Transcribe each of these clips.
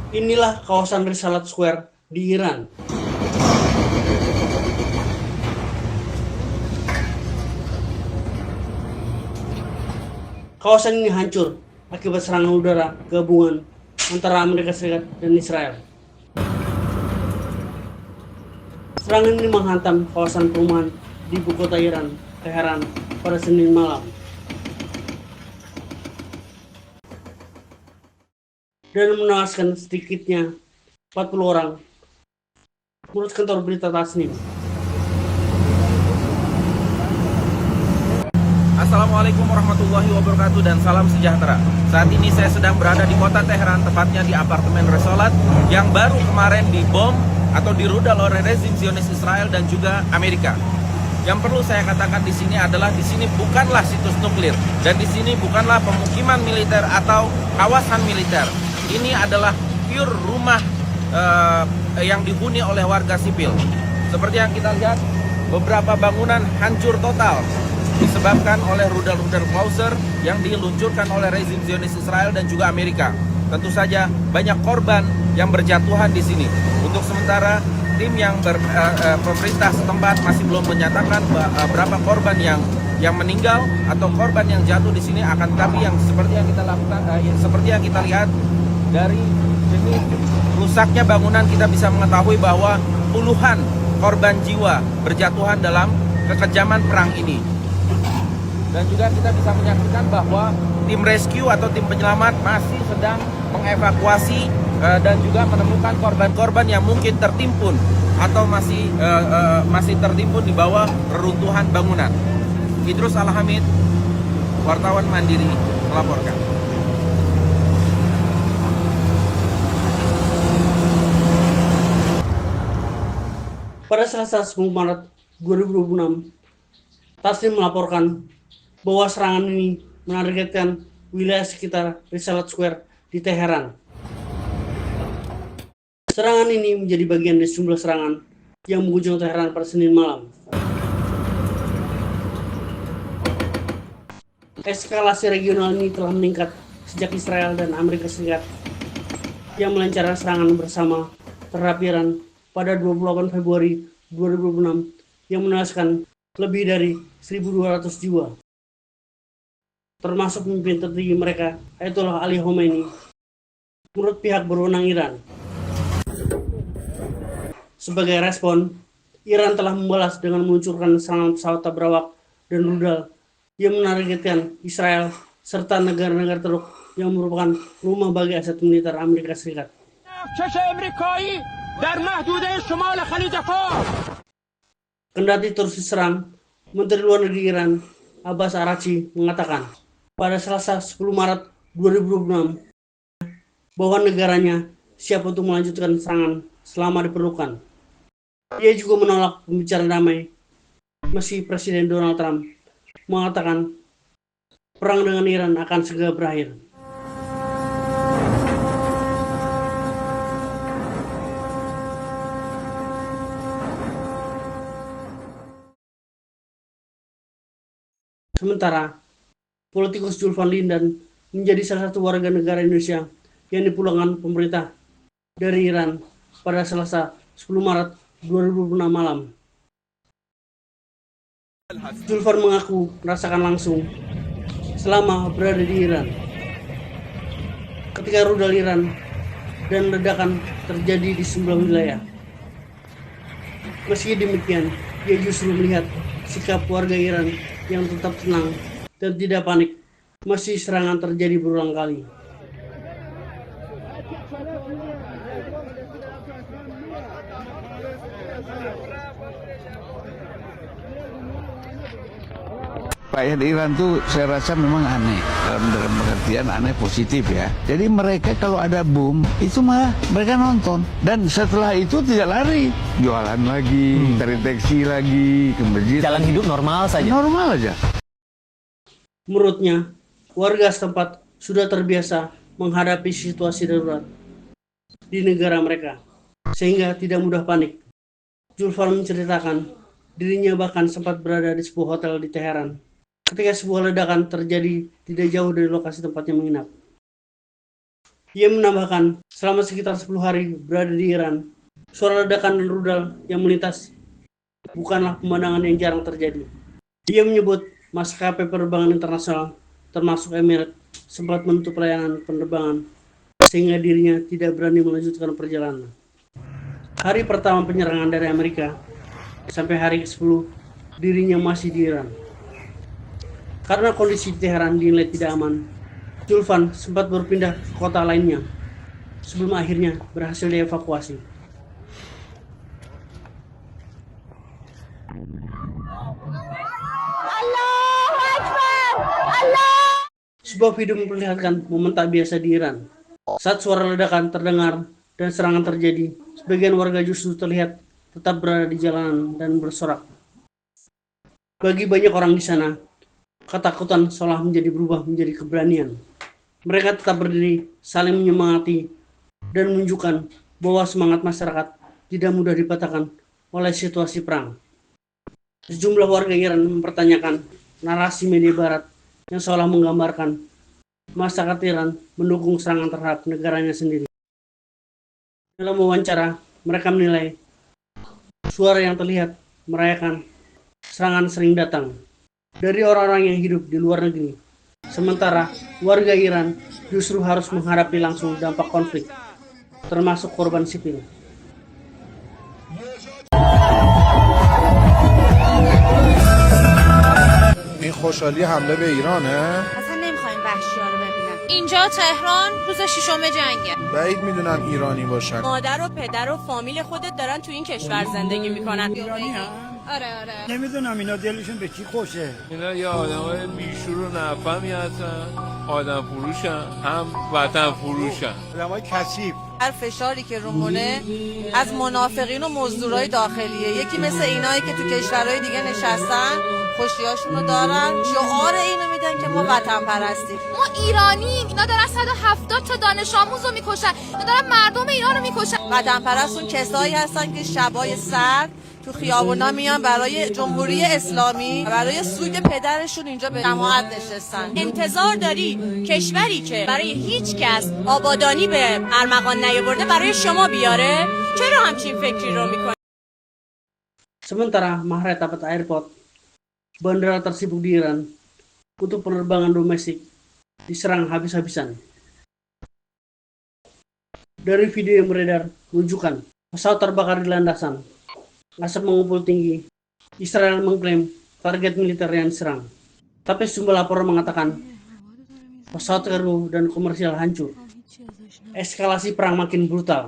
Inilah kawasan Risalat Square di Iran. Kawasan ini hancur akibat serangan udara gabungan antara Amerika Serikat dan Israel. Serangan ini menghantam kawasan perumahan di ibu kota Iran, Teheran, pada Senin malam. Dan menewaskan sedikitnya 40 orang, menurut kantor berita Tasnim. Assalamualaikum warahmatullahi wabarakatuh dan salam sejahtera. Saat ini saya sedang berada di kota Teheran, tepatnya di apartemen Risalat yang baru kemarin dibom atau dirudal oleh rezim Zionis Israel dan juga Amerika. Yang perlu saya katakan di sini adalah di sini bukanlah situs nuklir dan di sini bukanlah pemukiman militer atau kawasan militer. Ini adalah pure rumah yang dihuni oleh warga sipil. Seperti yang kita lihat, beberapa bangunan hancur total disebabkan oleh rudal-rudal Cruiser yang diluncurkan oleh rezim Zionis Israel dan juga Amerika. Tentu saja banyak korban yang berjatuhan di sini. Untuk sementara tim yang pemerintah setempat masih belum menyatakan berapa korban yang meninggal atau korban yang jatuh di sini. Akan tetapi yang seperti yang kita lakukan, seperti yang kita lihat dari sini rusaknya bangunan, kita bisa mengetahui bahwa puluhan korban jiwa berjatuhan dalam kekejaman perang ini. Dan juga kita bisa menyaksikan bahwa tim rescue atau tim penyelamat masih sedang mengevakuasi dan juga menemukan korban-korban yang mungkin tertimbun atau masih tertimbun di bawah reruntuhan bangunan. Idrus Alhamid, wartawan Mandiri, melaporkan. Pada Selasa 10 Maret 2026, Tasnim melaporkan bahwa serangan ini menargetkan wilayah sekitar Risalat Square di Teheran. Serangan ini menjadi bagian dari sejumlah serangan yang mengunjung Teheran pada Senin malam. Eskalasi regional ini telah meningkat sejak Israel dan Amerika Serikat yang melancarkan serangan bersama terhadap Iran pada 28 Februari 2026 yang menewaskan lebih dari 1.200 jiwa, termasuk pemimpin tertinggi mereka, Ayatollah Ali Khamenei, menurut pihak berwenang Iran. Sebagai respon, Iran telah membalas dengan meluncurkan serangan pesawat tabrawak dan rudal yang menargetkan Israel serta negara-negara Teluk yang merupakan rumah bagi aset militer Amerika Serikat. Kendati terus diserang, Menteri Luar Negeri Iran, Abbas Araghchi, mengatakan pada Selasa 10 Maret 2026 bahwa negaranya siap untuk melanjutkan serangan selama diperlukan. Ia juga menolak pembicaraan damai, meski Presiden Donald Trump mengatakan perang dengan Iran akan segera berakhir. Sementara, politikus Zulfan Lindan menjadi salah satu warga negara Indonesia yang dipulangkan pemerintah dari Iran pada Selasa 10 Maret 2026 malam. Zulfan mengaku merasakan langsung selama berada di Iran ketika rudal Iran dan ledakan terjadi di sejumlah wilayah. Meski demikian, dia justru melihat sikap warga Iran yang tetap tenang dan tidak panik meski serangan terjadi berulang kali. Rakyat Iran tuh saya rasa memang aneh, dalam pengertian aneh positif ya. Jadi mereka kalau ada bom itu malah mereka nonton dan setelah itu tidak lari, jualan lagi, terdeteksi lagi, ke masjid. Jalan hidup normal saja. Normal aja. Menurutnya, warga setempat sudah terbiasa menghadapi situasi darurat di negara mereka, sehingga tidak mudah panik. Zulfan menceritakan dirinya bahkan sempat berada di sebuah hotel di Teheran ketika sebuah ledakan terjadi tidak jauh dari lokasi tempatnya menginap. Ia menambahkan, selama sekitar 10 hari berada di Iran, suara ledakan dan rudal yang melintas bukanlah pemandangan yang jarang terjadi. Dia menyebut maskapai penerbangan internasional, termasuk Emirates, sempat menutup layanan penerbangan sehingga dirinya tidak berani melanjutkan perjalanan. Hari pertama penyerangan dari Amerika sampai hari ke-10, dirinya masih di Iran. Karena kondisi di Teheran dinilai tidak aman, Julfan sempat berpindah ke kota lainnya sebelum akhirnya berhasil dievakuasi. Sebuah video memperlihatkan momen tak biasa di Iran. Saat suara ledakan terdengar dan serangan terjadi, sebagian warga justru terlihat tetap berada di jalanan dan bersorak. Bagi banyak orang di sana, ketakutan seolah berubah menjadi keberanian. Mereka tetap berdiri, saling menyemangati, dan menunjukkan bahwa semangat masyarakat tidak mudah dipatahkan oleh situasi perang. Sejumlah warga Iran mempertanyakan narasi media barat yang seolah menggambarkan masyarakat Iran mendukung serangan terhadap negaranya sendiri. Dalam wawancara, mereka menilai suara yang terlihat merayakan serangan sering datang dari orang-orang yang hidup di luar negeri, sementara warga Iran justru harus menghadapi langsung dampak konflik, termasuk korban sipil. این خوشحالی حمله به ایرانه؟ اصلا نمیخوایم وحشی‌ها رو ببینم. اینجا تهران روز ششم جنگه. بعید میدونم ایرانی باشن. مادر و پدر و فامیل خودت دارن تو این کشور زندگی میکنن. ایرانی ها؟ آره. نمیدونم اینا دلشون به کی خوشه. اینا یه آدمای بیشور و نفهمی هستن، آدم فروشن، هم وطن فروشن. آدمای کثیف. هر فشاری که رومونه از منافقین و مزدورای داخلیه. یکی مثل اینایی که تو کشورهای دیگه نشستن خوشیاشون رو دارن، شعار اینو میدن که ما وطن پرستیم. ما ایرانیم. اینا دارن 170 تا دانش آموز رو میکشن. اینا دارن مردم ایران رو میکشن. وطن پرست اون کسایی هستن که شبای سرد تو خیابونا میان برای جمهوری اسلامی، برای سوگ پدرشون اینجا به جماعت نشستن. انتظار داری کشوری که برای هیچ کس آبادانی به ارمغان نیاورده برای شما بیاره؟ چرا همچین فکری رو میکنی؟ Sementara Mahrez Abbas Airport, bandara tersibuk di Iran, untuk penerbangan domestik diserang habis-habisan. Dari video yang beredar menunjukkan pesawat terbakar di landasan, asap mengumpul tinggi. Israel mengklaim target militer yang diserang, tapi sejumlah laporan mengatakan pesawat kargo dan komersial hancur. Eskalasi perang makin brutal.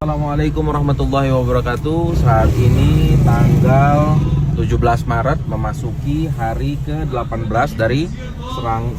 Assalamualaikum warahmatullahi wabarakatuh. Saat ini tanggal 17 Maret memasuki hari ke-18 dari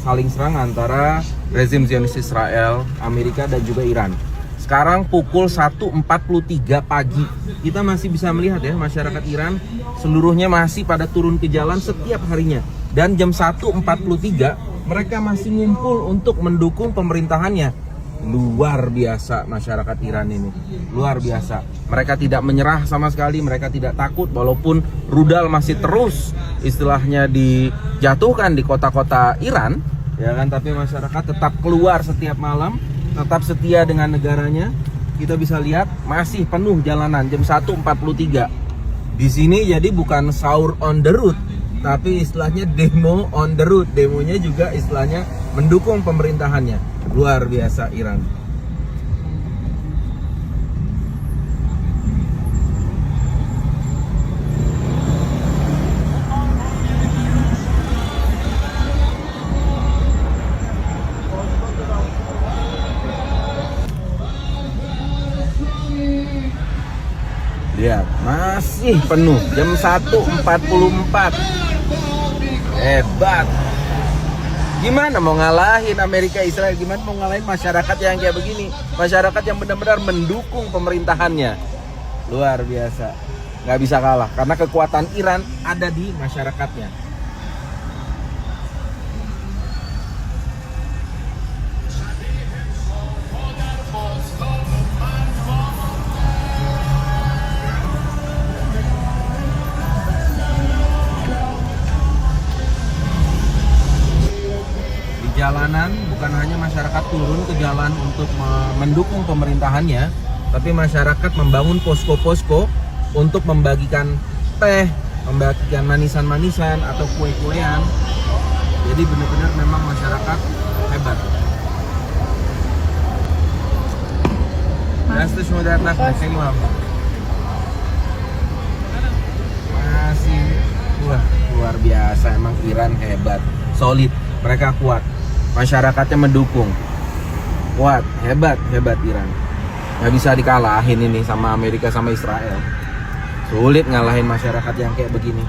saling serang antara rezim Zionis Israel, Amerika dan juga Iran. Sekarang pukul 1.43 pagi. Kita masih bisa melihat ya, masyarakat Iran seluruhnya masih pada turun ke jalan setiap harinya. Dan jam 1.43 mereka masih ngumpul untuk mendukung pemerintahannya. Luar biasa masyarakat Iran ini, luar biasa. Mereka tidak menyerah sama sekali, mereka tidak takut walaupun rudal masih terus istilahnya dijatuhkan di kota-kota Iran, ya kan, tapi masyarakat tetap keluar setiap malam, tetap setia dengan negaranya. Kita bisa lihat masih penuh jalanan jam 1.43. Di sini jadi bukan sahur on the road, tapi istilahnya demo on the road. Demonya juga istilahnya mendukung pemerintahannya. Luar biasa Iran. Lihat, masih penuh jam 1.44. Hebat. Gimana mau ngalahin Amerika Israel? Gimana mau ngalahin masyarakat yang kayak begini? Masyarakat yang benar-benar mendukung pemerintahannya. Luar biasa. Nggak bisa kalah karena kekuatan Iran ada di masyarakatnya. Jalanan bukan hanya masyarakat turun ke jalan untuk mendukung pemerintahannya, tapi masyarakat membangun posko-posko untuk membagikan teh, membagikan manisan-manisan atau kue-kuean. Jadi benar-benar memang masyarakat hebat. Dastes mudatlah kelimam. Masih wah, luar biasa, emang Iran hebat, solid, mereka kuat. Masyarakatnya mendukung. Kuat, hebat Iran. Nggak bisa dikalahin ini sama Amerika sama Israel. Sulit ngalahin masyarakat yang kayak begini.